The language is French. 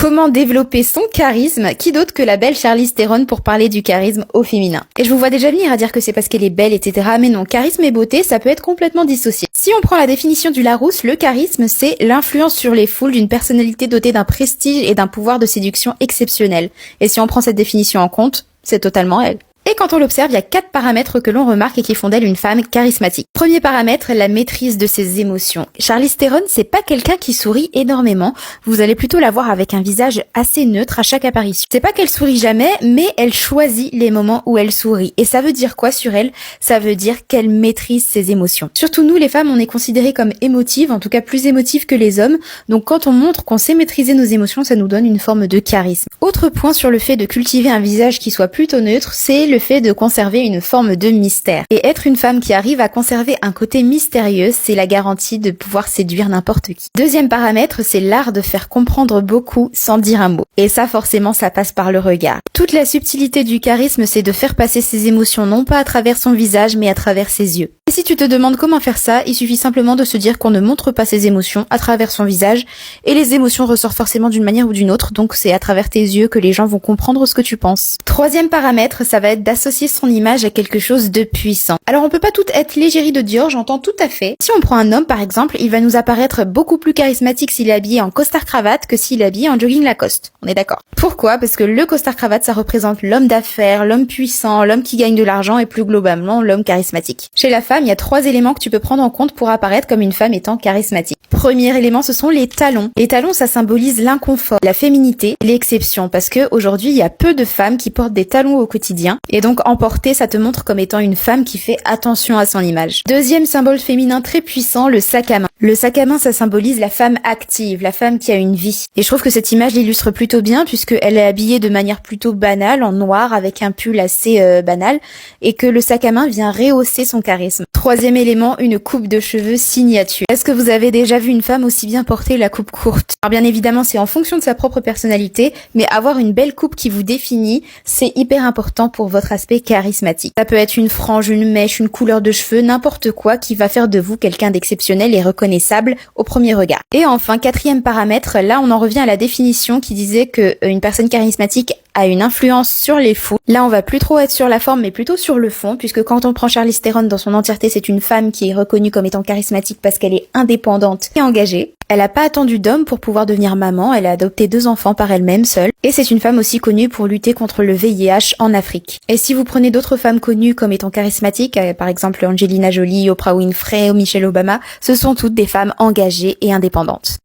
Comment développer son charisme? Qui d'autre que la belle Charlize Theron pour parler du charisme au féminin? Et je vous vois déjà venir à dire que c'est parce qu'elle est belle, etc. Mais non, charisme et beauté, ça peut être complètement dissocié. Si on prend la définition du Larousse, le charisme, c'est l'influence sur les foules d'une personnalité dotée d'un prestige et d'un pouvoir de séduction exceptionnel. Et si on prend cette définition en compte, c'est totalement elle. Et quand on l'observe, il y a 4 paramètres que l'on remarque et qui font d'elle une femme charismatique. Premier paramètre, la maîtrise de ses émotions. Charlize Theron, c'est pas quelqu'un qui sourit énormément. Vous allez plutôt la voir avec un visage assez neutre à chaque apparition. C'est pas qu'elle sourit jamais, mais elle choisit les moments où elle sourit. Et ça veut dire quoi sur elle? Ça veut dire qu'elle maîtrise ses émotions. Surtout nous, les femmes, on est considérées comme émotives, en tout cas plus émotives que les hommes. Donc quand on montre qu'on sait maîtriser nos émotions, ça nous donne une forme de charisme. Autre point sur le fait de cultiver un visage qui soit plutôt neutre, c'est le fait de conserver une forme de mystère. Et être une femme qui arrive à conserver un côté mystérieux, c'est la garantie de pouvoir séduire n'importe qui. Deuxième paramètre, c'est l'art de faire comprendre beaucoup sans dire un mot. Et ça, forcément, ça passe par le regard. Toute la subtilité du charisme, c'est de faire passer ses émotions non pas à travers son visage, mais à travers ses yeux. Et si tu te demandes comment faire ça, il suffit simplement de se dire qu'on ne montre pas ses émotions à travers son visage, et les émotions ressortent forcément d'une manière ou d'une autre, donc c'est à travers tes yeux que les gens vont comprendre ce que tu penses. Troisième paramètre, ça va être d'associer son image à quelque chose de puissant. Alors on peut pas tout être l'égérie de Dior, j'entends tout à fait. Si on prend un homme par exemple, il va nous apparaître beaucoup plus charismatique s'il est habillé en costard-cravate que s'il est habillé en jogging Lacoste. On est d'accord. Pourquoi? Parce que le costard-cravate, ça représente l'homme d'affaires, l'homme puissant, l'homme qui gagne de l'argent et plus globalement l'homme charismatique. Chez la femme, il y a 3 éléments que tu peux prendre en compte pour apparaître comme une femme étant charismatique. Premier élément, ce sont les talons. Les talons, ça symbolise l'inconfort, la féminité, l'exception, parce que aujourd'hui, il y a peu de femmes qui portent des talons au quotidien, et donc en porter, ça te montre comme étant une femme qui fait attention à son image. Deuxième symbole féminin très puissant, le sac à main. Le sac à main, ça symbolise la femme active, la femme qui a une vie. Et je trouve que cette image l'illustre plutôt bien, puisqu'elle est habillée de manière plutôt banale, en noir, avec un pull assez banal, et que le sac à main vient rehausser son charisme. Troisième élément, une coupe de cheveux signature. Est-ce que vous avez déjà vu une femme aussi bien porter la coupe courte? Alors bien évidemment, c'est en fonction de sa propre personnalité, mais avoir une belle coupe qui vous définit, c'est hyper important pour votre aspect charismatique. Ça peut être une frange, une mèche, une couleur de cheveux, n'importe quoi qui va faire de vous quelqu'un d'exceptionnel et reconnaissable au premier regard. Et enfin, quatrième paramètre, là on en revient à la définition qui disait que une personne charismatique a une influence sur les fous. Là, on va plus trop être sur la forme, mais plutôt sur le fond, puisque quand on prend Charlize Theron dans son entièreté, c'est une femme qui est reconnue comme étant charismatique parce qu'elle est indépendante et engagée. Elle n'a pas attendu d'homme pour pouvoir devenir maman, elle a adopté 2 enfants par elle-même seule, et c'est une femme aussi connue pour lutter contre le VIH en Afrique. Et si vous prenez d'autres femmes connues comme étant charismatiques, par exemple Angelina Jolie, Oprah Winfrey ou Michelle Obama, ce sont toutes des femmes engagées et indépendantes.